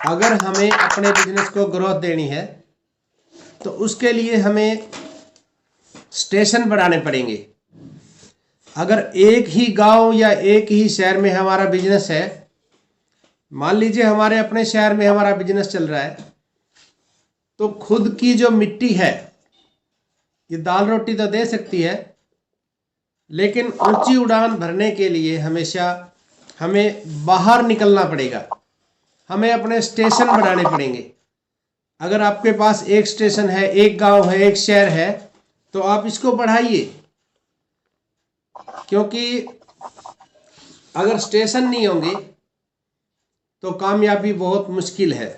अगर हमें अपने बिजनेस को ग्रोथ देनी है तो उसके लिए हमें स्टेशन बढ़ाने पड़ेंगे। अगर एक ही गांव या एक ही शहर में हमारा बिजनेस है, मान लीजिए हमारे अपने शहर में हमारा बिजनेस चल रहा है, तो खुद की जो मिट्टी है ये दाल रोटी तो दे सकती है, लेकिन ऊंची उड़ान भरने के लिए हमेशा हमें बाहर निकलना पड़ेगा, हमें अपने स्टेशन बढ़ाने पड़ेंगे। अगर आपके पास एक स्टेशन है, एक गांव है, एक शहर है, तो आप इसको बढ़ाइए, क्योंकि अगर स्टेशन नहीं होंगे तो कामयाबी बहुत मुश्किल है।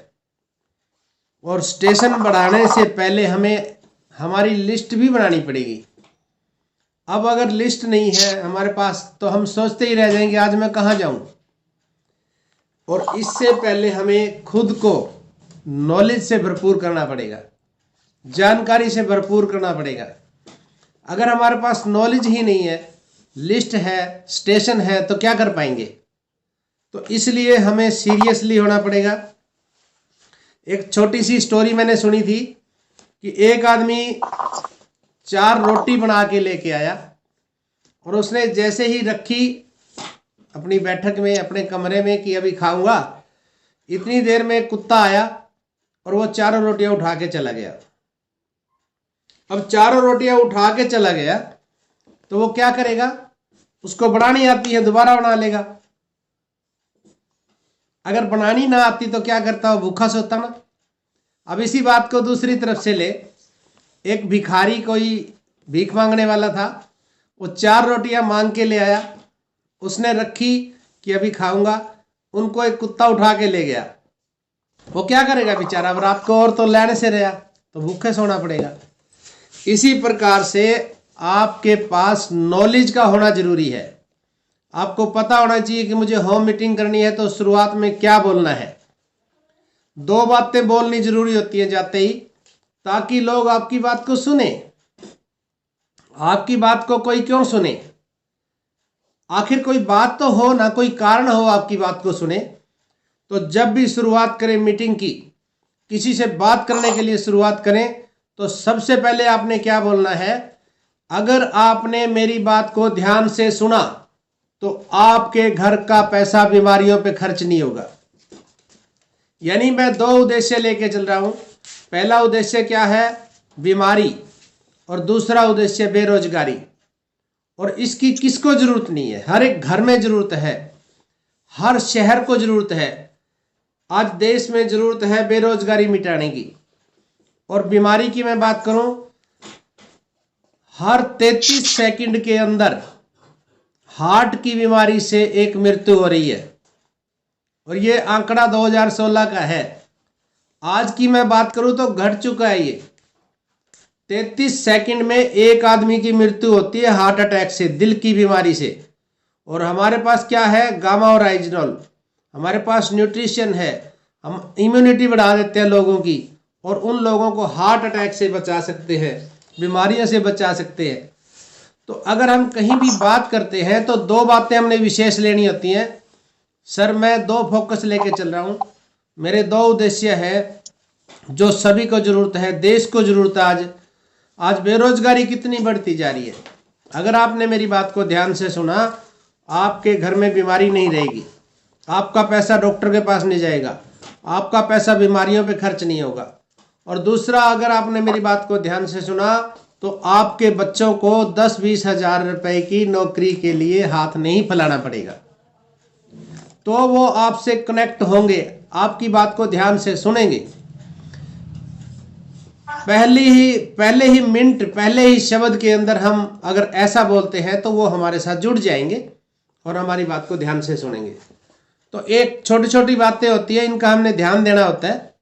और स्टेशन बढ़ाने से पहले हमें हमारी लिस्ट भी बनानी पड़ेगी। अब अगर लिस्ट नहीं है हमारे पास तो हम सोचते ही रह जाएंगे आज मैं कहाँ जाऊं। और इससे पहले हमें खुद को नॉलेज से भरपूर करना पड़ेगा, जानकारी से भरपूर करना पड़ेगा। अगर हमारे पास नॉलेज ही नहीं है, लिस्ट है, स्टेशन है, तो क्या कर पाएंगे। तो इसलिए हमें सीरियसली होना पड़ेगा। एक छोटी सी स्टोरी मैंने सुनी थी कि एक आदमी 4 रोटी बना के लेके आया और उसने जैसे ही रखी अपनी बैठक में, अपने कमरे में कि अभी खाऊंगा, इतनी देर में कुत्ता आया और वो 4 रोटियां उठा के चला गया। अब 4 रोटियां उठा के चला गया तो वो क्या करेगा, उसको बनानी आती है, दोबारा बना लेगा। अगर बनानी ना आती तो क्या करता, वो भूखा सोता ना। अब इसी बात को दूसरी तरफ से ले, एक भिखारी, कोई भीख मांगने वाला था, वो 4 रोटियां मांग के ले आया, उसने रखी कि अभी खाऊंगा, उनको एक कुत्ता उठा के ले गया। वो क्या करेगा बेचारा, अब रात को और तो लेने से रहा तो भूखे सोना पड़ेगा। इसी प्रकार से आपके पास नॉलेज का होना जरूरी है। आपको पता होना चाहिए कि मुझे होम मीटिंग करनी है तो शुरुआत में क्या बोलना है। 2 बातें बोलनी जरूरी होती है जाते ही, ताकि लोग आपकी बात को सुने। आपकी बात को कोई क्यों सुने, आखिर कोई बात तो हो ना, कोई कारण हो आपकी बात को सुने। तो जब भी शुरुआत करें मीटिंग की, किसी से बात करने के लिए शुरुआत करें, तो सबसे पहले आपने क्या बोलना है, अगर आपने मेरी बात को ध्यान से सुना तो आपके घर का पैसा बीमारियों पे खर्च नहीं होगा। यानी मैं 2 उद्देश्य लेके चल रहा हूं। पहला उद्देश्य क्या है, बीमारी, और दूसरा उद्देश्य बेरोजगारी। और इसकी किसको जरूरत नहीं है, हर एक घर में जरूरत है, हर शहर को जरूरत है। आज देश में जरूरत है बेरोजगारी मिटाने की। और बीमारी की मैं बात करूं, हर 33 सेकंड के अंदर हार्ट की बीमारी से एक मृत्यु हो रही है। और ये आंकड़ा 2016 का है। आज की मैं बात करूं तो घट चुका है ये। 33 सेकंड में एक आदमी की मृत्यु होती है हार्ट अटैक से, दिल की बीमारी से। और हमारे पास क्या है, गामा और आइजनॉल, हमारे पास न्यूट्रिशन है, हम इम्यूनिटी बढ़ा देते हैं लोगों की, और उन लोगों को हार्ट अटैक से बचा सकते हैं, बीमारियों से बचा सकते हैं। तो अगर हम कहीं भी बात करते हैं तो 2 बातें हमने विशेष लेनी होती हैं। सर मैं 2 फोकस लेके चल रहा हूं, मेरे 2 उद्देश्य है जो सभी को जरूरत है, देश को जरूरत है। आज बेरोजगारी कितनी बढ़ती जा रही है। अगर आपने मेरी बात को ध्यान से सुना, आपके घर में बीमारी नहीं रहेगी, आपका पैसा डॉक्टर के पास नहीं जाएगा, आपका पैसा बीमारियों पे खर्च नहीं होगा। और दूसरा, अगर आपने मेरी बात को ध्यान से सुना तो आपके बच्चों को 10-20 हजार रुपए की नौकरी के लिए हाथ नहीं फैलाना पड़ेगा। तो वो आपसे कनेक्ट होंगे, आपकी बात को ध्यान से सुनेंगे। पहले ही मिनट, पहले ही शब्द के अंदर हम अगर ऐसा बोलते हैं तो वो हमारे साथ जुड़ जाएंगे और हमारी बात को ध्यान से सुनेंगे। तो एक छोटी छोटी बातें होती है, इनका हमने ध्यान देना होता है।